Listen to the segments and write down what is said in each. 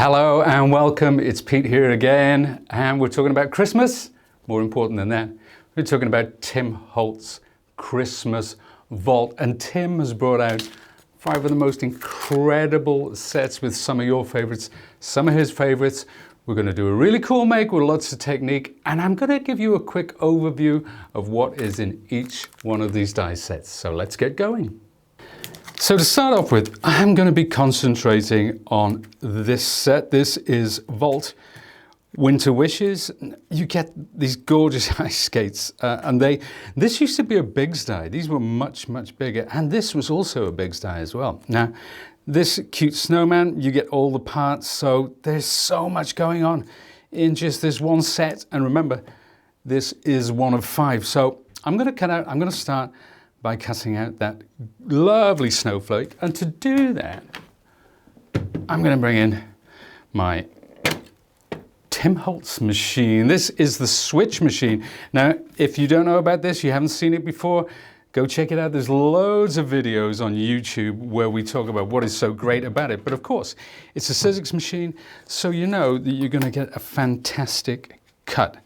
Hello and welcome, it's Pete here again, and we're talking about Christmas. More important than that, we're talking about Tim Holtz Christmas Vault, and Tim has brought out 5 of the most incredible sets with some of your favorites, some of his favorites. We're going to do a really cool make with lots of technique, and I'm going to give you a quick overview of what is in each one of these die sets. So let's get going. So to start off with, I'm going to be concentrating on this set. This is Vault Winter Wishes. You get these gorgeous ice skates, and this used to be a Biggs die. These were much, much bigger, and this was also a Biggs die as well. Now, this cute snowman, you get all the parts, so there's so much going on in just this one set. And remember, this is one of 5. So I'm going to start by cutting out that lovely snowflake. And to do that, I'm going to bring in my Tim Holtz machine. This is the switch machine. Now, if you don't know about this, you haven't seen it before, go check it out. There's loads of videos on YouTube where we talk about what is so great about it. But of course, it's a Sizzix machine, so you know that you're going to get a fantastic cut.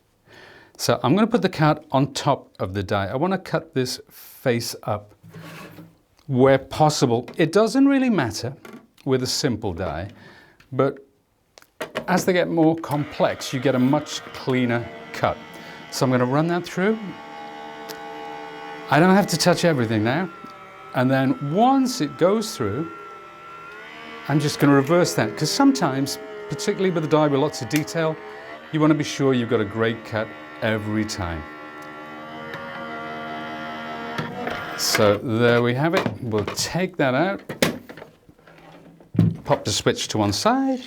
So I'm going to put the cut on top of the die. I want to cut this face up where possible. It doesn't really matter with a simple die, but as they get more complex, you get a much cleaner cut. So I'm going to run that through. I don't have to touch everything now. And then once it goes through, I'm just going to reverse that, because sometimes, particularly with a die with lots of detail, you want to be sure you've got a great cut every time. So there we have it. We'll take that out, pop the switch to one side,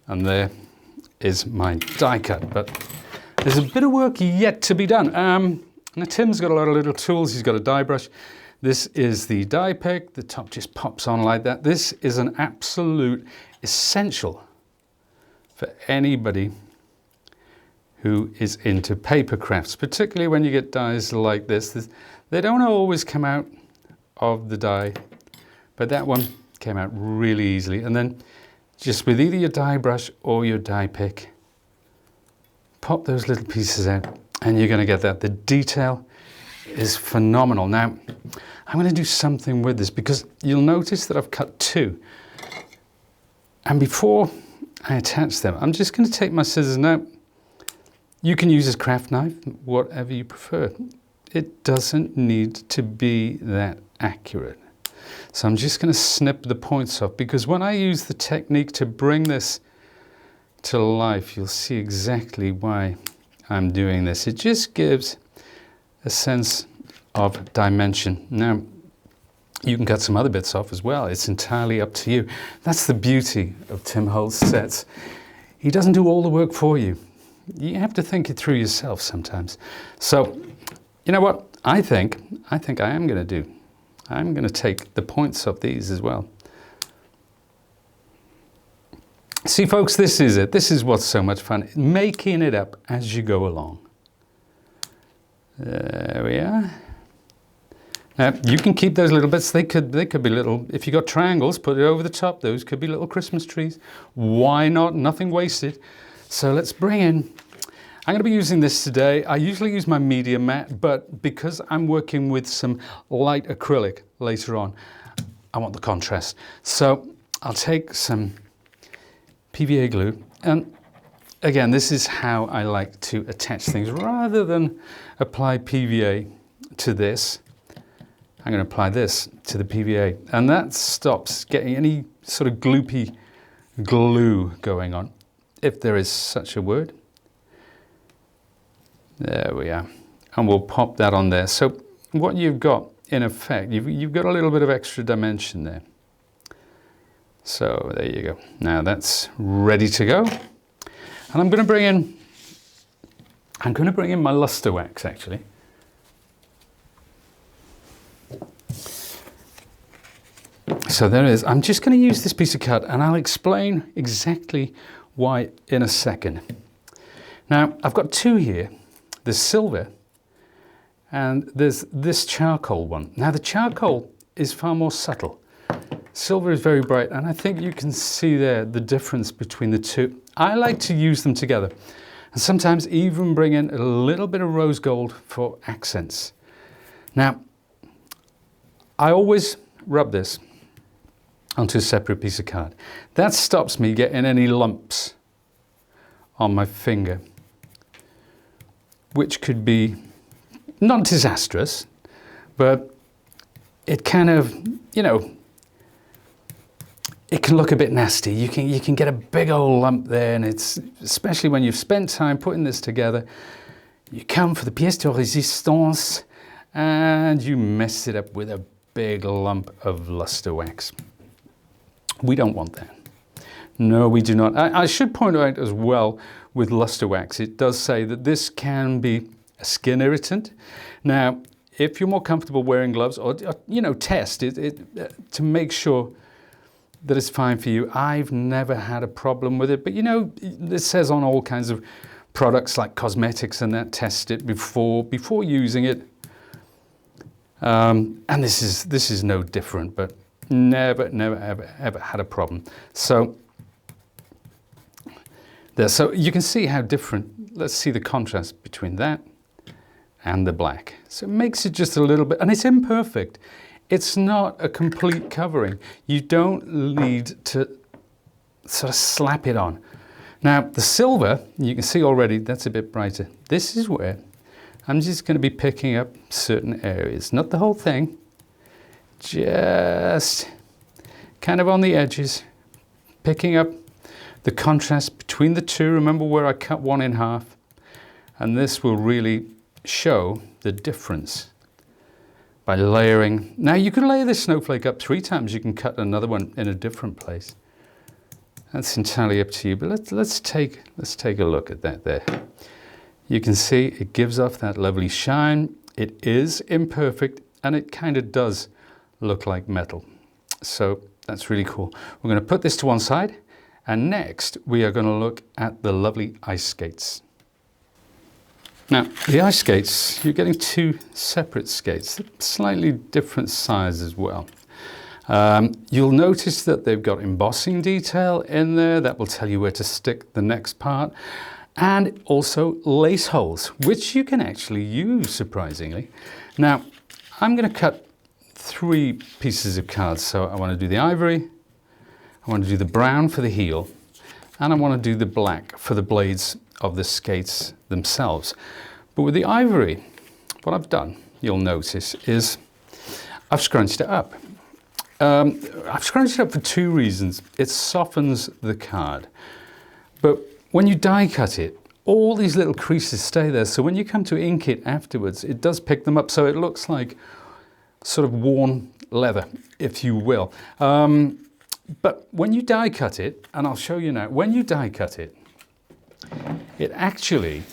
and there is my die cut. But there's a bit of work yet to be done. Now Tim's got a lot of little tools. He's got a die brush. This is the die pick. The top just pops on like that. This is an absolute essential for anybody who is into paper crafts, particularly when you get dies like this. They don't always come out of the die, but that one came out really easily. And then just with either your die brush or your die pick, pop those little pieces out and you're going to get that. The detail is phenomenal. Now, I'm going to do something with this, because you'll notice that I've cut 2. And before I attach them, I'm just going to take my scissors now. You can use a craft knife, whatever you prefer. It doesn't need to be that accurate. So I'm just going to snip the points off, because when I use the technique to bring this to life, you'll see exactly why I'm doing this. It just gives a sense of dimension. Now, you can cut some other bits off as well. It's entirely up to you. That's the beauty of Tim Holtz sets. He doesn't do all the work for you. You have to think it through yourself sometimes. So, you know what? I think I am going to do. I'm going to take the points off these as well. See, folks, this is it. This is what's so much fun, making it up as you go along. There we are. Now, you can keep those little bits. They could be little, if you got triangles, put it over the top. Those could be little Christmas trees. Why not? Nothing wasted. So let's bring in, I'm going to be using this today. I usually use my medium matte, but because I'm working with some light acrylic later on, I want the contrast. So I'll take some PVA glue, and again, this is how I like to attach things. Rather than apply PVA to this, I'm going to apply this to the PVA, and that stops getting any sort of gloopy glue going on, if there is such a word. There we are. And we'll pop that on there. So what you've got, in effect, you've got a little bit of extra dimension there. So there you go. Now that's ready to go. And I'm going to bring in my luster wax, actually. So there it is. I'm just going to use this piece of cut, and I'll explain exactly why in a second. Now, I've got 2 here. There's silver, and there's this charcoal one. Now, the charcoal is far more subtle. Silver is very bright, and I think you can see there the difference between the two. I like to use them together, and sometimes even bring in a little bit of rose gold for accents. Now, I always rub this onto a separate piece of card. That stops me getting any lumps on my finger, which could be not disastrous, but it kind of, you know, it can look a bit nasty. You can get a big old lump there, and it's, especially when you've spent time putting this together, you come for the pièce de résistance and you mess it up with a big lump of luster wax. We don't want that. No, we do not. I should point out as well, with luster wax, it does say that this can be a skin irritant. Now, if you're more comfortable wearing gloves, or you know, test it to make sure that it's fine for you. I've never had a problem with it, but you know, it says on all kinds of products like cosmetics and that, test it before using it. And this is no different, but never ever had a problem. So there, so you can see how different. Let's see the contrast between that and the black. So it makes it just a little bit, and it's imperfect. It's not a complete covering. You don't need to sort of slap it on. Now the silver, you can see already that's a bit brighter. This is where I'm just going to be picking up certain areas, not the whole thing, just kind of on the edges, picking up the contrast between the two. Remember where I cut one in half, and this will really show the difference by layering. Now you can layer this snowflake up 3 times. You can cut another one in a different place. That's entirely up to you, but let's take a look at that there. You can see it gives off that lovely shine. It is imperfect, and it kind of does look like metal. So that's really cool. We're going to put this to one side, and next we are going to look at the lovely ice skates. Now, the ice skates, you're getting 2 separate skates, slightly different size as well. You'll notice that they've got embossing detail in there that will tell you where to stick the next part, and also lace holes, which you can actually use, surprisingly. Now, I'm going to cut 3 pieces of cards. So I want to do the ivory, I want to do the brown for the heel, and I want to do the black for the blades of the skates themselves. But with the ivory, what I've done, you'll notice, is I've scrunched it up. I've scrunched it up for 2 reasons. It softens the card, but when you die cut it, all these little creases stay there. So when you come to ink it afterwards, it does pick them up. So it looks like sort of worn leather, if you will. But when you die cut it, and I'll show you now, when you die cut it, it actually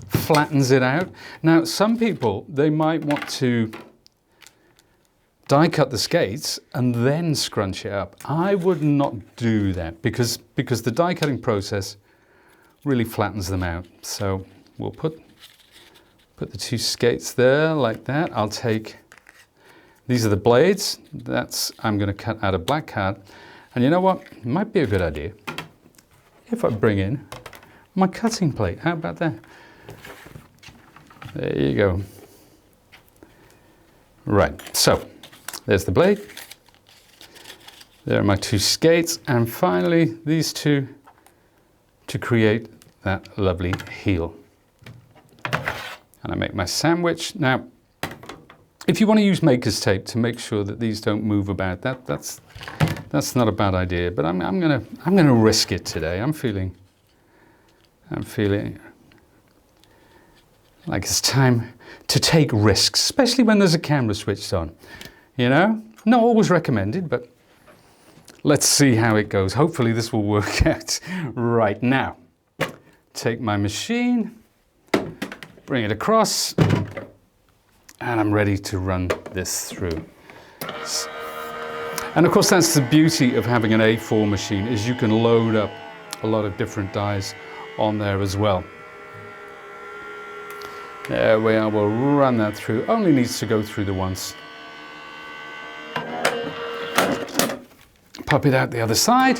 flattens it out. Now, some people, they might want to die cut the skates and then scrunch it up. I would not do that because the die cutting process really flattens them out. So we'll put the 2 skates there like that. I'll take, these are the blades. I'm going to cut out a black card. And you know what? It might be a good idea if I bring in my cutting plate. How about that? There you go. Right, so there's the blade. There are my 2 skates, and finally these 2 to create that lovely heel. And I make my sandwich. Now, if you want to use maker's tape to make sure that these don't move about, that's not a bad idea. But I'm gonna risk it today. I'm feeling like it's time to take risks, especially when there's a camera switched on. You know, not always recommended, but let's see how it goes. Hopefully this will work out. Right, now, take my machine, bring it across, and I'm ready to run this through. And of course, that's the beauty of having an A4 machine, is you can load up a lot of different dies on there as well. There we are, we'll run that through. Only needs to go through the once. pop it out the other side.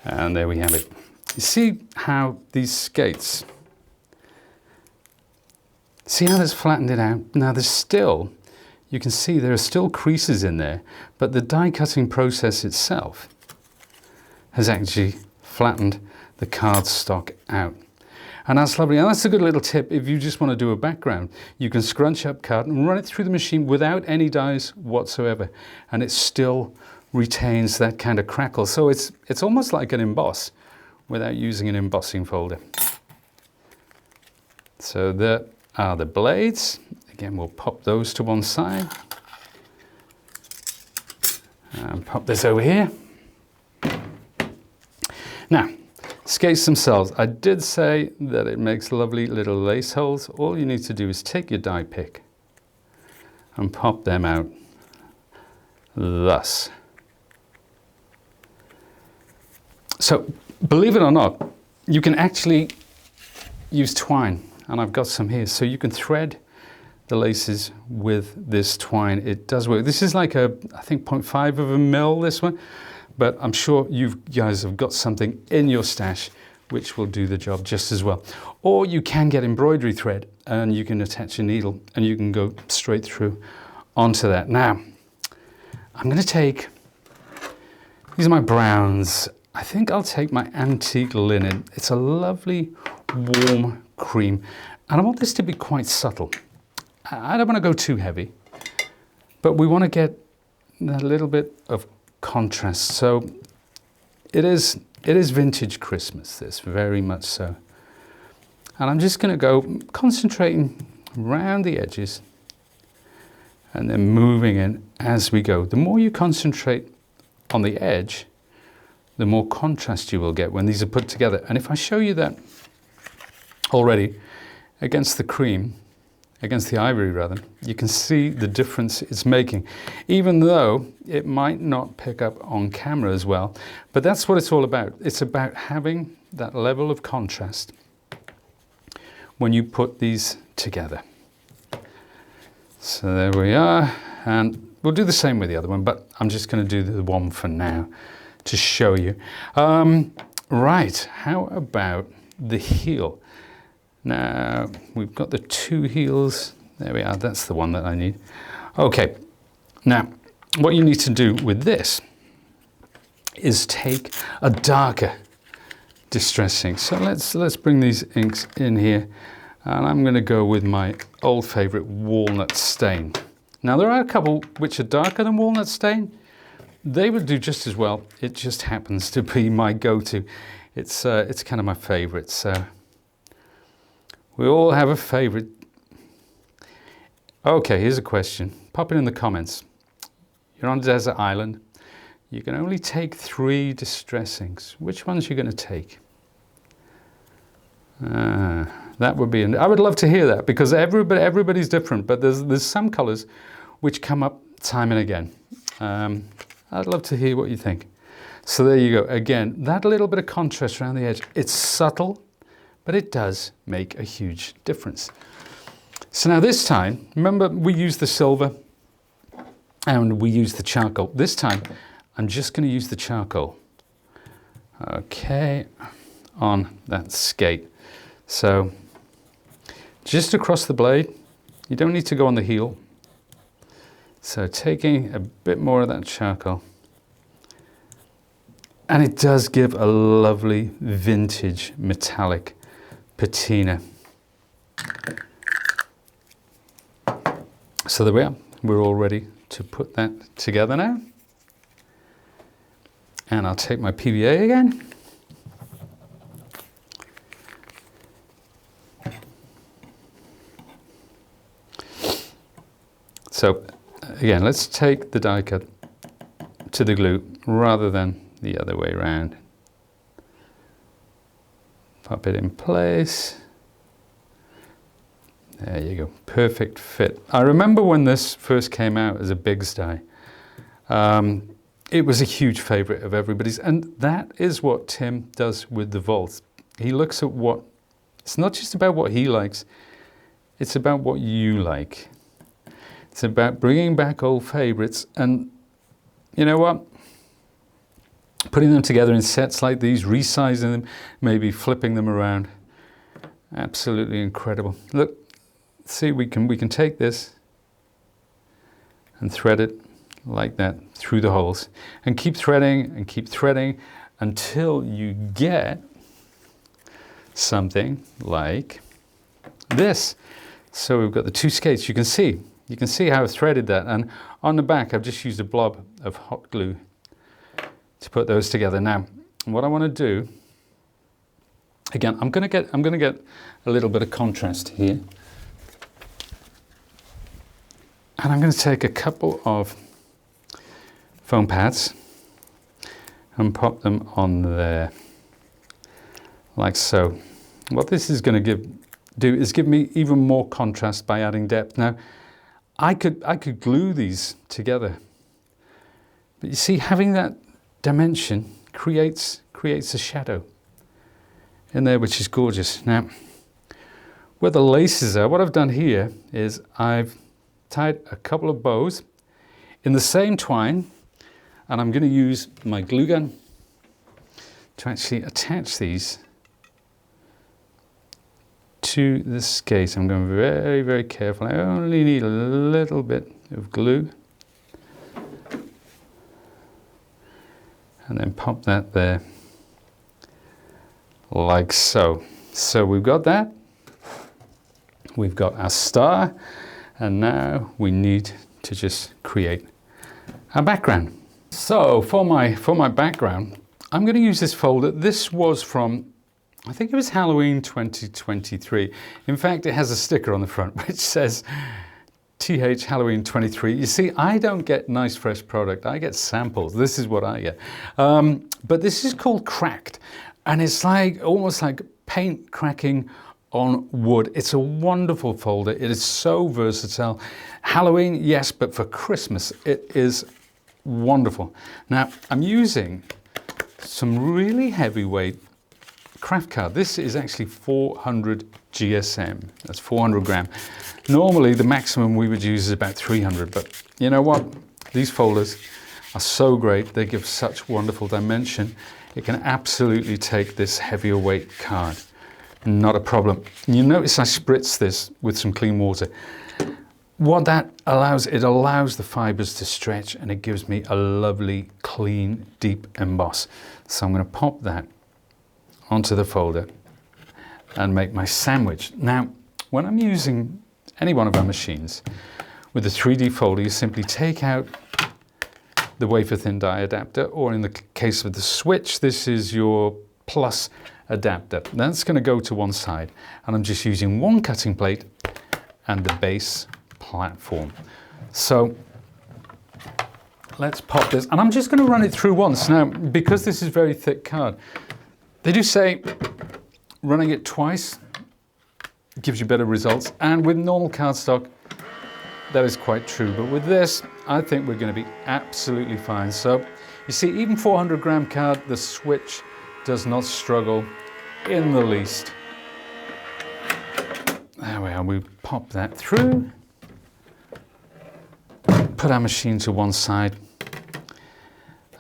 And there we have it. You see how these skates, see how that's flattened it out? Now there's still, you can see there are still creases in there, but the die cutting process itself has actually flattened the cardstock out. And that's lovely. And that's a good little tip. If you just want to do a background, you can scrunch up card and run it through the machine without any dies whatsoever. And it still retains that kind of crackle. So it's almost like an emboss without using an embossing folder. So there are the blades. Again, we'll pop those to one side. And pop this over here. Now, skates themselves. I did say that it makes lovely little lace holes. All you need to do is take your die pick and pop them out thus. So, believe it or not, you can actually use twine, and I've got some here. So you can thread the laces with this twine. It does work. This is like I think 0.5 of a mil, this one. But I'm sure you guys have got something in your stash which will do the job just as well. Or you can get embroidery thread and you can attach a needle and you can go straight through onto that. Now, I'm going to take, these are my browns. I think I'll take my antique linen. It's a lovely warm cream. And I want this to be quite subtle. I don't want to go too heavy, but we want to get a little bit of contrast. So it is vintage Christmas, this, very much so. And I'm just going to go concentrating around the edges and then moving in as we go. The more you concentrate on the edge, the more contrast you will get when these are put together. And if I show you that already against the cream, against the ivory rather, you can see the difference it's making, even though it might not pick up on camera as well. But that's what it's all about. It's about having that level of contrast when you put these together. So there we are, and we'll do the same with the other one, but I'm just going to do the one for now to show you. Right, how about the heel? Now, we've got the two heels. There we are, that's the one that I need. Okay, now, what you need to do with this is take a darker distress ink. So let's bring these inks in here, and I'm going to go with my old favorite walnut stain. Now, there are a couple which are darker than walnut stain. They would do just as well. It just happens to be my go-to. It's kind of my favorite, so we all have a favorite. Okay, here's a question. Pop it in the comments. You're on a desert island. You can only take 3 distress inks. Which ones are you going to take? That would be, I would love to hear that, because everybody's different, but there's some colors which come up time and again. I'd love to hear what you think. So there you go. Again, that little bit of contrast around the edge. It's subtle, but it does make a huge difference. So now this time, remember we used the silver and we used the charcoal. This time, I'm just going to use the charcoal. Okay, on that skate. So just across the blade, you don't need to go on the heel. So taking a bit more of that charcoal. And it does give a lovely vintage metallic patina. So there we are. We're all ready to put that together now. And I'll take my PVA again. So again, let's take the die cut to the glue rather than the other way around. Pop it in place. There you go, perfect fit. I remember when this first came out as a Biggs die. It was a huge favorite of everybody's, and that is what Tim does with the vaults. He looks at what, it's not just about what he likes, it's about what you like. It's about bringing back old favorites and, you know what? Putting them together in sets like these, resizing them, maybe flipping them around. Absolutely incredible. Look, see, we can take this and thread it like that through the holes and keep threading until you get something like this. So we've got the two skates. You can see how I've threaded that, and on the back I've just used a blob of hot glue to put those together. Now, what I want to do, again, I'm going to get a little bit of contrast here, and I'm going to take a couple of foam pads and pop them on there, like so. What this is going to do is give me even more contrast by adding depth. Now, I could glue these together, but you see, having that dimension creates a shadow in there, which is gorgeous. Now, where the laces are, what I've done here is I've tied a couple of bows in the same twine, and I'm going to use my glue gun to actually attach these to the skate. I'm going very, very careful. I only need a little bit of glue, and then pop that there like so. So we've got that. We've got our star, and now we need to just create our background. So for my background, I'm going to use this folder. This was from, I think it was Halloween 2023. In fact, it has a sticker on the front which says TH Halloween 23. You see, I don't get nice fresh product. I get samples. This is what I get. But this is called Cracked, and it's like almost like paint cracking on wood. It's a wonderful folder. It is so versatile. Halloween, yes, but for Christmas, it is wonderful. Now, I'm using some really heavyweight craft card. This is actually 400 GSM. That's 400 gram. Normally, the maximum we would use is about 300, but you know what? These folders are so great. They give such wonderful dimension. It can absolutely take this heavier weight card. Not a problem. You notice I spritz this with some clean water. What that allows, it allows the fibers to stretch, and it gives me a lovely, clean, deep emboss. So I'm going to pop that onto the folder and make my sandwich. Now, when I'm using any one of our machines with the 3D folder, you simply take out the wafer thin die adapter, or in the case of the switch, this is your plus adapter. That's going to go to one side, and I'm just using one cutting plate and the base platform. So let's pop this, and I'm just going to run it through once. Now, because this is very thick card, they do say running it twice gives you better results, and with normal cardstock, that is quite true. But with this, I think we're going to be absolutely fine. So you see, even 400 gram card, the switch does not struggle in the least. There we are. We pop that through, put our machine to one side,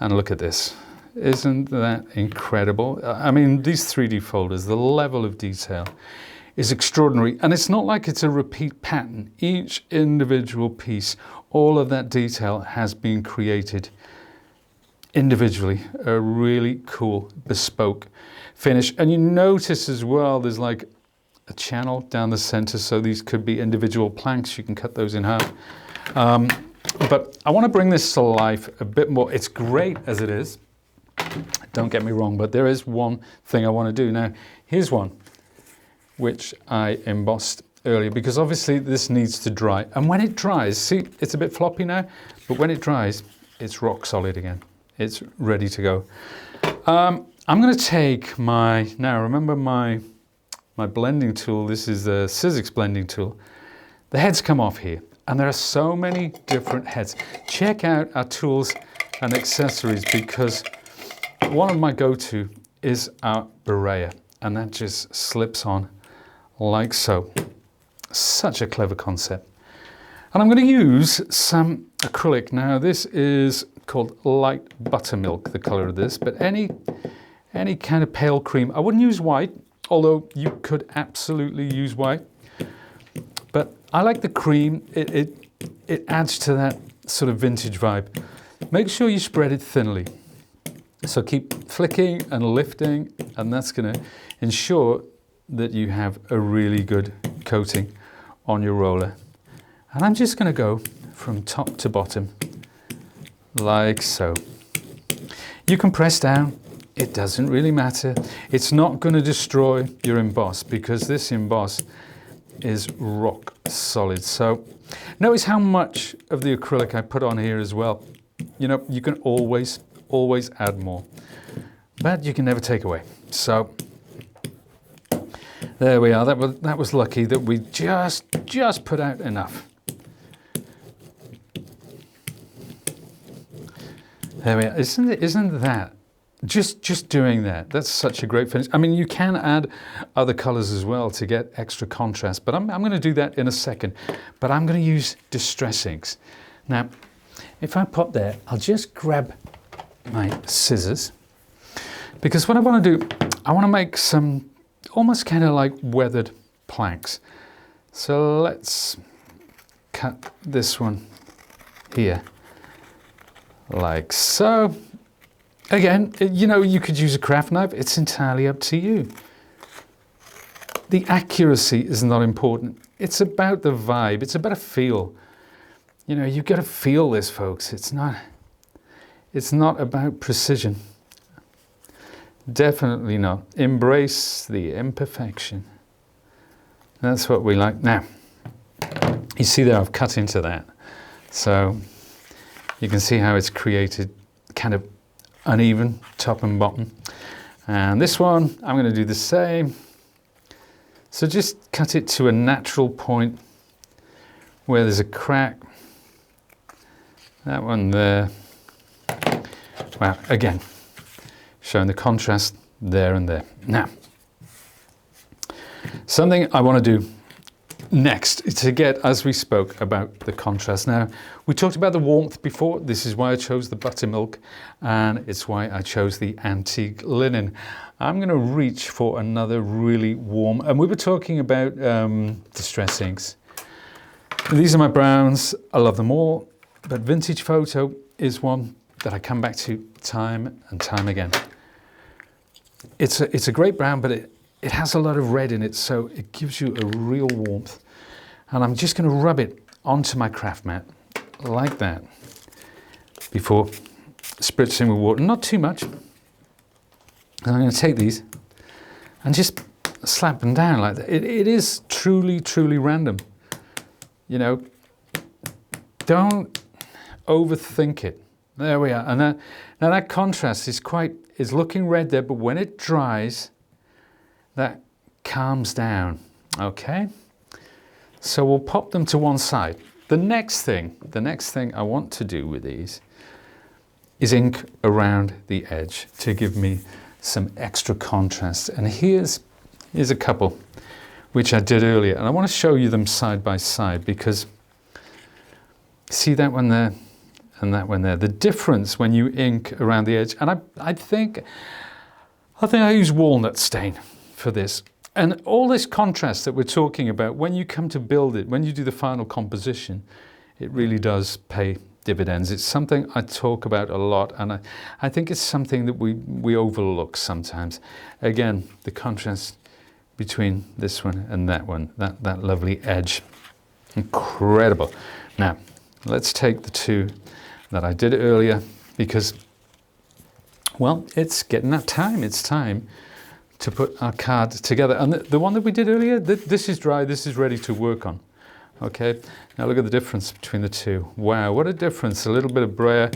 and look at this. Isn't that incredible? I mean, these 3D folders, the level of detail is extraordinary. And it's not like it's a repeat pattern. Each individual piece, all of that detail has been created individually. A really cool, bespoke finish. And you notice as well, there's like a channel down the center. So these could be individual planks. You can cut those in half. But I want to bring this to life a bit more. It's great as it is. Don't get me wrong, but there is one thing I want to do. Now, here's one which I embossed earlier, because obviously this needs to dry. And when it dries, see, it's a bit floppy now, but when it dries, it's rock solid again. It's ready to go. I'm going to take now remember my blending tool. This is the Sizzix blending tool. The heads come off here, and there are so many different heads. Check out our tools and accessories, because one of my go-to is our brayer, and that just slips on like so. Such a clever concept. And I'm going to use some acrylic. Now this is called light buttermilk, the color of this, but any kind of pale cream. I wouldn't use white, although you could absolutely use white. But I like the cream. It adds to that sort of vintage vibe. Make sure you spread it thinly. So keep flicking and lifting, and that's going to ensure that you have a really good coating on your roller. And I'm just going to go from top to bottom, like so. You can press down, it doesn't really matter. It's not going to destroy your emboss because this emboss is rock solid. So notice how much of the acrylic I put on here as well. You know, you can always add more, but you can never take away. So there we are. That was lucky that we just put out enough. There we are. Isn't that just doing that? That's such a great finish. I mean, you can add other colors as well to get extra contrast, but I'm going to do that in a second. But I'm going to use distress inks. Now, if I pop there, I'll just grab my scissors, because what I want to do, I want to make some almost kind of like weathered planks. So let's cut this one here, like so. Again, you know, you could use a craft knife. It's entirely up to you. The accuracy is not important. It's about the vibe. It's about a feel. You know, you've got to feel this, folks. It's not about precision. Definitely not. Embrace the imperfection. That's what we like. Now, you see there I've cut into that. So you can see how it's created kind of uneven top and bottom. And this one, I'm going to do the same. So just cut it to a natural point where there's a crack. That one there. Wow, again, showing the contrast there and there. Now, something I want to do next is to get, as we spoke about the contrast. Now, we talked about the warmth before. This is why I chose the buttermilk, and it's why I chose the antique linen. I'm going to reach for another really warm, and we were talking about distress inks. These are my browns. I love them all, but Vintage Photo is one that I come back to time and time again. It's a great brown, but it has a lot of red in it, so it gives you a real warmth. And I'm just going to rub it onto my craft mat like that before spritzing with water. Not too much. And I'm going to take these and just slap them down like that. It is truly random. You know, don't overthink it. There we are. And now that contrast is looking red there, but when it dries, that calms down. Okay? So we'll pop them to one side. The next thing I want to do with these is ink around the edge to give me some extra contrast. And here's a couple which I did earlier. And I want to show you them side by side because see that one there and that one there. The difference when you ink around the edge, and I think I use walnut stain for this. And all this contrast that we're talking about, when you come to build it, when you do the final composition, it really does pay dividends. It's something I talk about a lot, and I think it's something that we overlook sometimes. Again, the contrast between this one and that one, that lovely edge. Incredible. Now, let's take the two that I did earlier because, well, it's getting that time. It's time to put our card together. And the one that we did earlier, this is dry, this is ready to work on. Okay, now look at the difference between the two. Wow, what a difference a little bit of brayer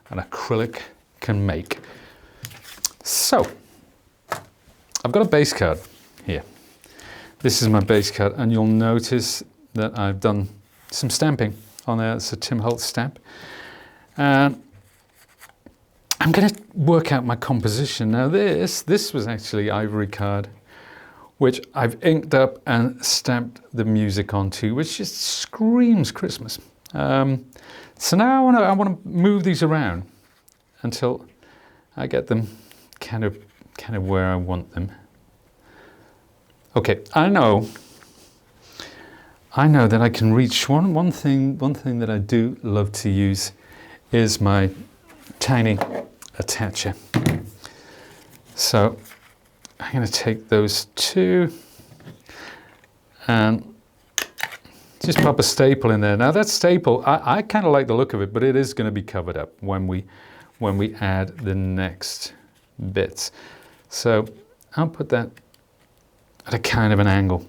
and acrylic can make. So, I've got a base card here. This is my base card, and you'll notice that I've done some stamping on there. It's a Tim Holtz stamp. And I'm going to work out my composition. Now this was actually ivory card which I've inked up and stamped the music onto, which just screams Christmas. So now I want to move these around until I get them kind of where I want them. Okay, I know that I can reach one thing that I do love to use is my tiny attacher. So I'm going to take those two and just pop a staple in there. Now that staple, I kind of like the look of it, but it is going to be covered up when we add the next bits. So I'll put that at a kind of an angle.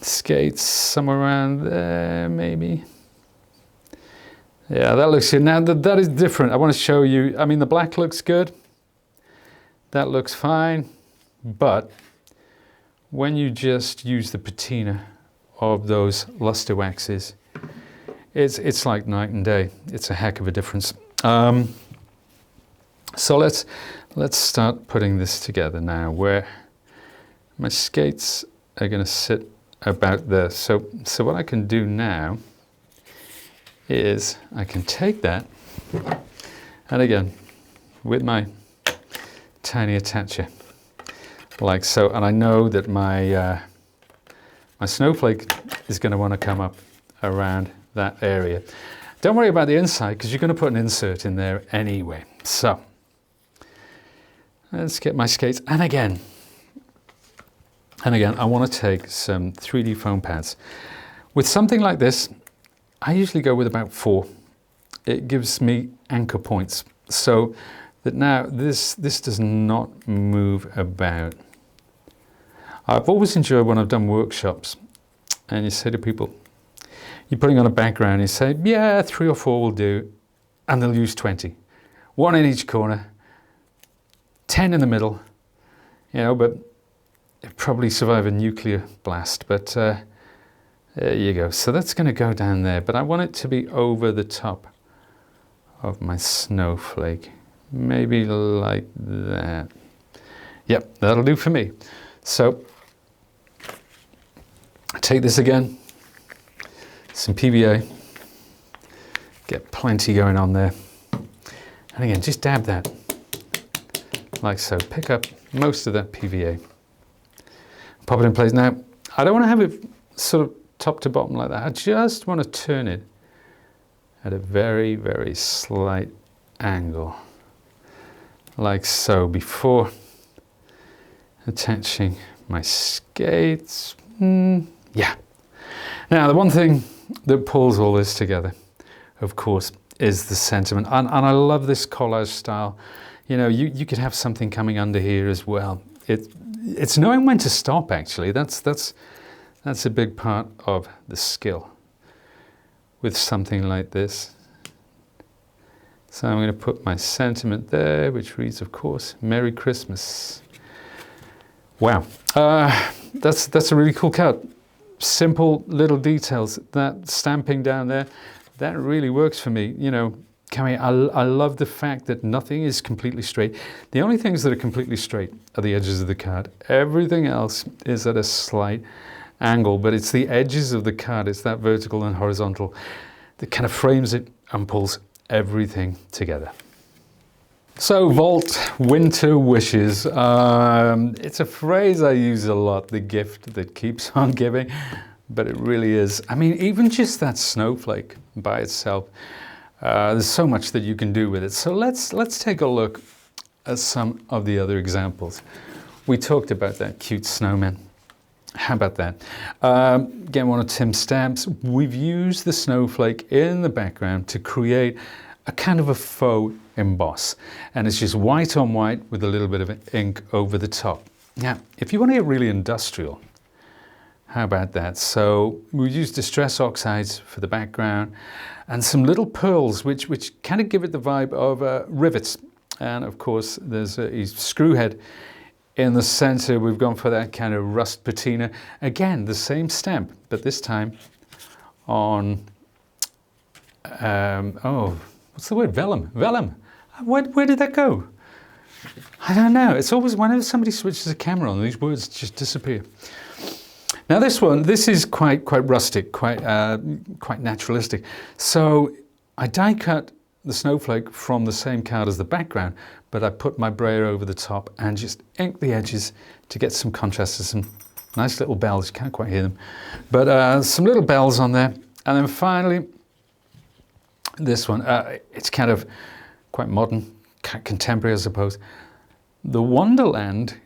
Skates somewhere around there, maybe. Yeah, that looks good. Now that is different. I want to show you, I mean, the black looks good. That looks fine. But when you just use the patina of those luster waxes, it's like night and day. It's a heck of a difference. So let's start putting this together now, where my skates are going to sit about there. So what I can do now is I can take that, and again, with my tiny attacher, like so, and I know that my snowflake is going to want to come up around that area. Don't worry about the inside, because you're going to put an insert in there anyway. So let's get my skates, and again, I want to take some 3D foam pads. With something like this, I usually go with about 4. It gives me anchor points, so that now this does not move about. I've always enjoyed when I've done workshops, and you say to people, you're putting on a background, you say, yeah, 3 or 4 will do, and they'll use 20. 1 in each corner, 10 in the middle, you know, but it'd probably survive a nuclear blast, but there you go. So that's going to go down there, but I want it to be over the top of my snowflake. Maybe like that. Yep, that'll do for me. So take this again, some PVA, get plenty going on there. And again, just dab that, like so. Pick up most of that PVA. Pop it in place. Now, I don't want to have it sort of top to bottom like that. I just want to turn it at a very, very slight angle, like so, before attaching my skates. Yeah. Now, the one thing that pulls all this together, of course, is the sentiment. And I love this collage style. You know, you could have something coming under here as well. It's knowing when to stop, actually. That's a big part of the skill with something like this. So I'm going to put my sentiment there, which reads, of course, Merry Christmas. Wow, that's a really cool cut. Simple little details. That stamping down there, that really works for me. You know, I love the fact that nothing is completely straight. The only things that are completely straight are the edges of the card. Everything else is at a slight angle, but it's the edges of the card, it's that vertical and horizontal that kind of frames it and pulls everything together. So, Vault Winter Wishes. It's a phrase I use a lot, the gift that keeps on giving, but it really is. I mean, even just that snowflake by itself, there's so much that you can do with it. So let's take a look at some of the other examples. We talked about that cute snowman. How about that? Again, one of Tim's stamps. We've used the snowflake in the background to create a kind of a faux emboss. And it's just white on white with a little bit of ink over the top. Now, if you want to get really industrial, how about that? So we used distress oxides for the background and some little pearls which kind of give it the vibe of rivets. And of course, there's a screw head in the center. We've gone for that kind of rust patina. Again, the same stamp, but this time on, what's the word? Vellum. Where did that go? I don't know. It's always whenever somebody switches a camera on, these words just disappear. Now this is quite rustic, quite naturalistic. So I die cut the snowflake from the same card as the background, but I put my brayer over the top and just ink the edges to get some contrast to some nice little bells. You can't quite hear them, but some little bells on there. And then finally, this one, it's kind of quite modern, contemporary, I suppose. The Wonderland,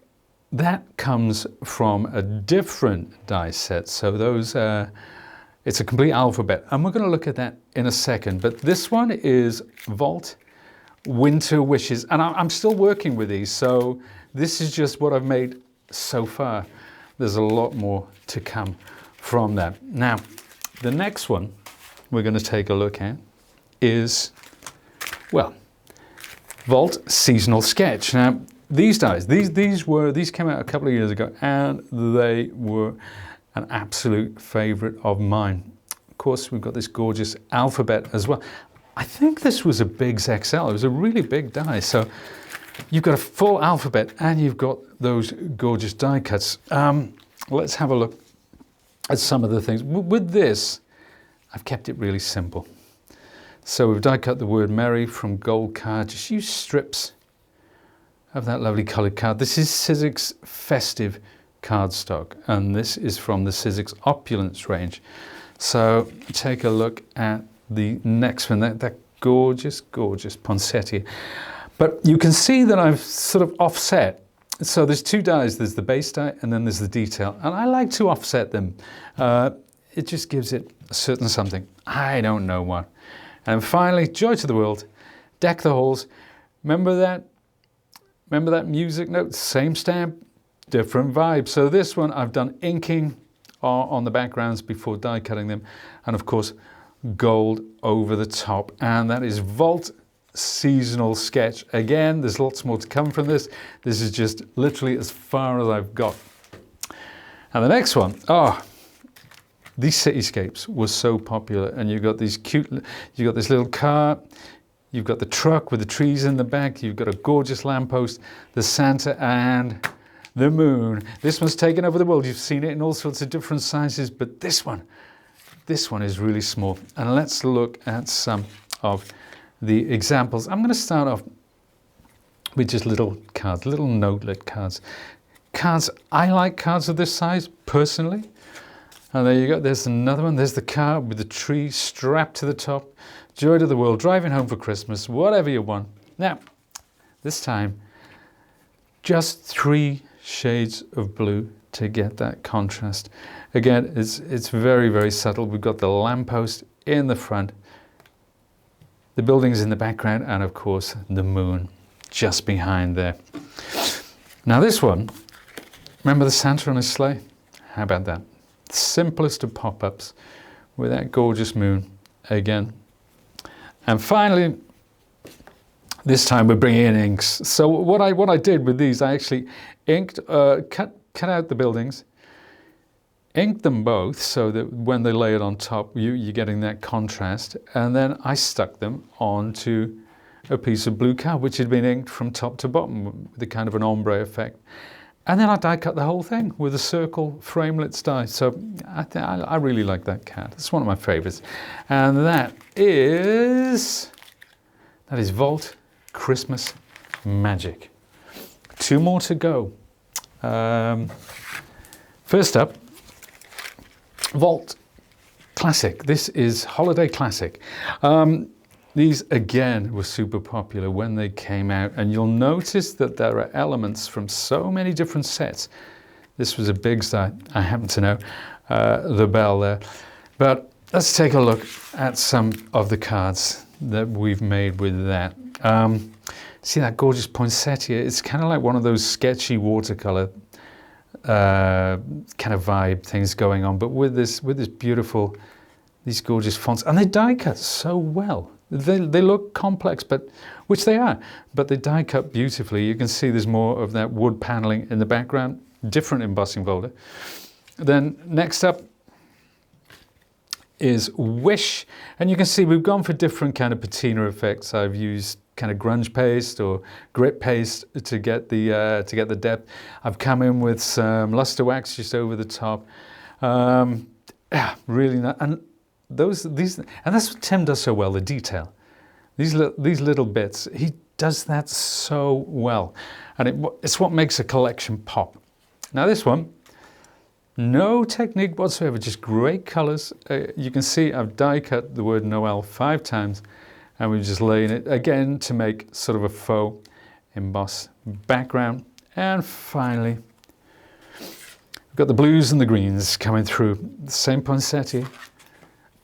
that comes from a different die set. So those, it's a complete alphabet. And we're going to look at that in a second. But this one is Vault Winter Wishes. And I'm still working with these. So this is just what I've made so far. There's a lot more to come from that. Now, the next one we're going to take a look at is, well, Vault Seasonal Sketch. Now, these dies, these came out a couple of years ago, and they were an absolute favorite of mine. Of course, we've got this gorgeous alphabet as well. I think this was a Biggs XL. It was a really big die. So you've got a full alphabet and you've got those gorgeous die cuts. Let's have a look at some of the things. With this, I've kept it really simple. So we've die cut the word merry from gold card. Just use strips of that lovely coloured card. This is Sizzix Festive cardstock, and this is from the Sizzix Opulence range. So take a look at the next one, that gorgeous, gorgeous poinsettia. But you can see that I've sort of offset. So there's two dies, there's the base die and then there's the detail. And I like to offset them. It just gives it a certain something. I don't know what. And finally, Joy to the World, Deck the Halls. Remember that music note? Same stamp, different vibe. So this one I've done inking on the backgrounds before die cutting them. And of course, gold over the top. And that is Vault Seasonal Sketch. Again, there's lots more to come from this. This is just literally as far as I've got. And the next one, these cityscapes were so popular, and you've got these cute, you've got this little car, you've got the truck with the trees in the back, you've got a gorgeous lamppost, the Santa and the moon. This one's taken over the world. You've seen it in all sorts of different sizes, but this one is really small. And let's look at some of the examples. I'm going to start off with just little cards, little notelet cards. I like cards of this size personally. And there you go, there's another one. There's the car with the tree strapped to the top. Joy to the world, driving home for Christmas, whatever you want. Now, this time, just 3 shades of blue to get that contrast. Again, it's very, very subtle. We've got the lamppost in the front, the buildings in the background, and of course, the moon just behind there. Now this one, remember the Santa on his sleigh? How about that? Simplest of pop-ups with that gorgeous moon again. And finally, this time we're bringing in inks. So what I did with these, I actually inked, cut out the buildings, inked them both so that when they lay it on top, you're getting that contrast. And then I stuck them onto a piece of blue card, which had been inked from top to bottom with a kind of an ombre effect. And then I die cut the whole thing with a circle framelits die. So I really like that card. It's one of my favorites. And that is Vault Christmas Magic. 2 more to go. First up, Vault Classic. This is Holiday Classic. These, again, were super popular when they came out, and you'll notice that there are elements from so many different sets. This was a big style. I happen to know the bell there. But let's take a look at some of the cards that we've made with that. See that gorgeous poinsettia? It's kind of like one of those sketchy watercolor kind of vibe things going on, but with this beautiful, these gorgeous fonts, and they die cut so well. They look complex, which they are, but they die cut beautifully. You can see there's more of that wood paneling in the background, different embossing folder. Then next up is Wish, and you can see we've gone for different kind of patina effects. I've used kind of grunge paste or grit paste to get the depth. I've come in with some luster wax just over the top. Yeah, really nice. And that's what Tim does so well, the detail. These little bits, he does that so well, and it's what makes a collection pop. Now this one, no technique whatsoever, just great colors. You can see I've die cut the word Noel 5 times, and we're just laying it again to make sort of a faux emboss background. And finally, we've got the blues and the greens coming through. The same poinsettia,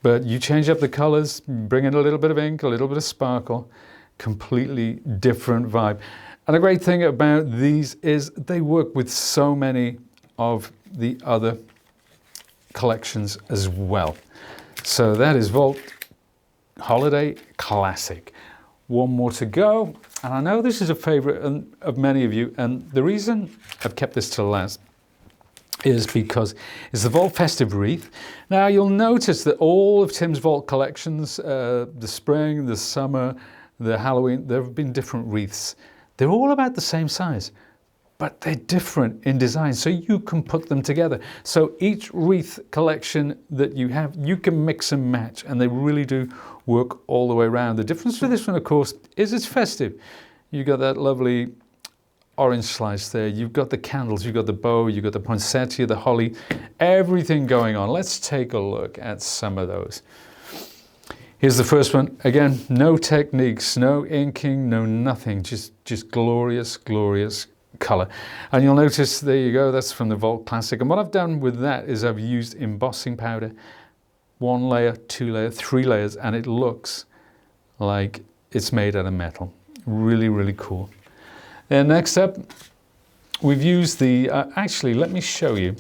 but you change up the colors, bring in a little bit of ink, a little bit of sparkle, completely different vibe. And the great thing about these is they work with so many of the other collections as well. So that is Vault Holiday Classic. One more to go, and I know this is a favorite of many of you, and the reason I've kept this till last is because it's the Vault Festive Wreath. Now you'll notice that all of Tim's Vault collections, the spring, the summer, the Halloween, there have been different wreaths. They're all about the same size, but they're different in design, so you can put them together. So each wreath collection that you have, you can mix and match, and they really do work all the way around. The difference with this one, of course, is it's festive. You've got that lovely orange slice there, you've got the candles, you've got the bow, you've got the poinsettia, the holly, everything going on. Let's take a look at some of those. Here's the first one. Again, no techniques, no inking, no nothing, just glorious, glorious color. And you'll notice, there you go, that's from the Vault Classic. And what I've done with that is I've used embossing powder, 1 layer, 2 layers, 3 layers, and it looks like it's made out of metal. Really, really cool. And next up, we've used the, actually, let me show you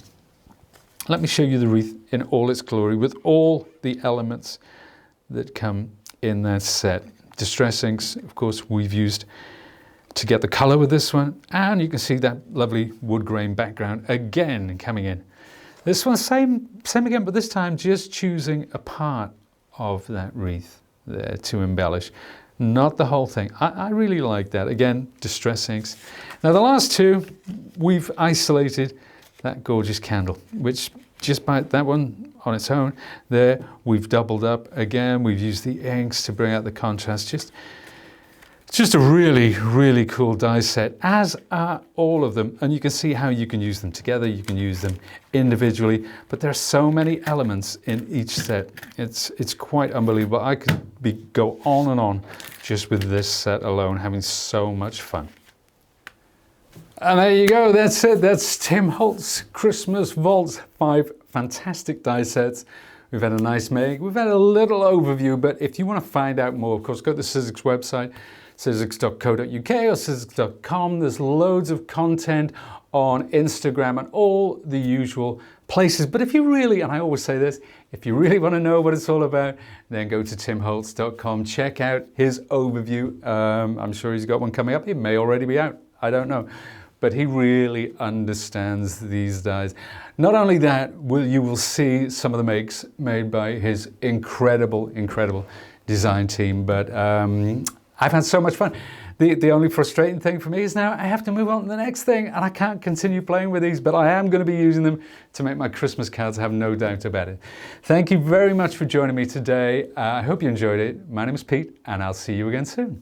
the wreath in all its glory with all the elements that come in that set. Distress inks, of course, we've used to get the color with this one, and you can see that lovely wood grain background again coming in. This one, same again, but this time just choosing a part of that wreath there to embellish, not the whole thing. I really like that. Again, distress inks. Now the last two, we've isolated that gorgeous candle, which just by that one on its own there, we've doubled up again. We've used the inks to bring out the contrast. It's just a really, really cool die set, as are all of them. And you can see how you can use them together, you can use them individually, but there are so many elements in each set. It's quite unbelievable. I could go on and on just with this set alone, having so much fun. And there you go, that's it. That's Tim Holtz Christmas Vault, 5 fantastic die sets. We've had a nice make, we've had a little overview, but if you want to find out more, of course, go to the Sizzix website, sizzix.co.uk or sizzix.com. There's loads of content on Instagram and all the usual places. But if you really, and I always say this, if you really want to know what it's all about, then go to timholtz.com. Check out his overview. I'm sure he's got one coming up. It may already be out. I don't know. But he really understands these dies. Not only that, you will see some of the makes made by his incredible, incredible design team. But I've had so much fun. The only frustrating thing for me is now I have to move on to the next thing, and I can't continue playing with these, but I am going to be using them to make my Christmas cards, I have no doubt about it. Thank you very much for joining me today. I hope you enjoyed it. My name is Pete, and I'll see you again soon.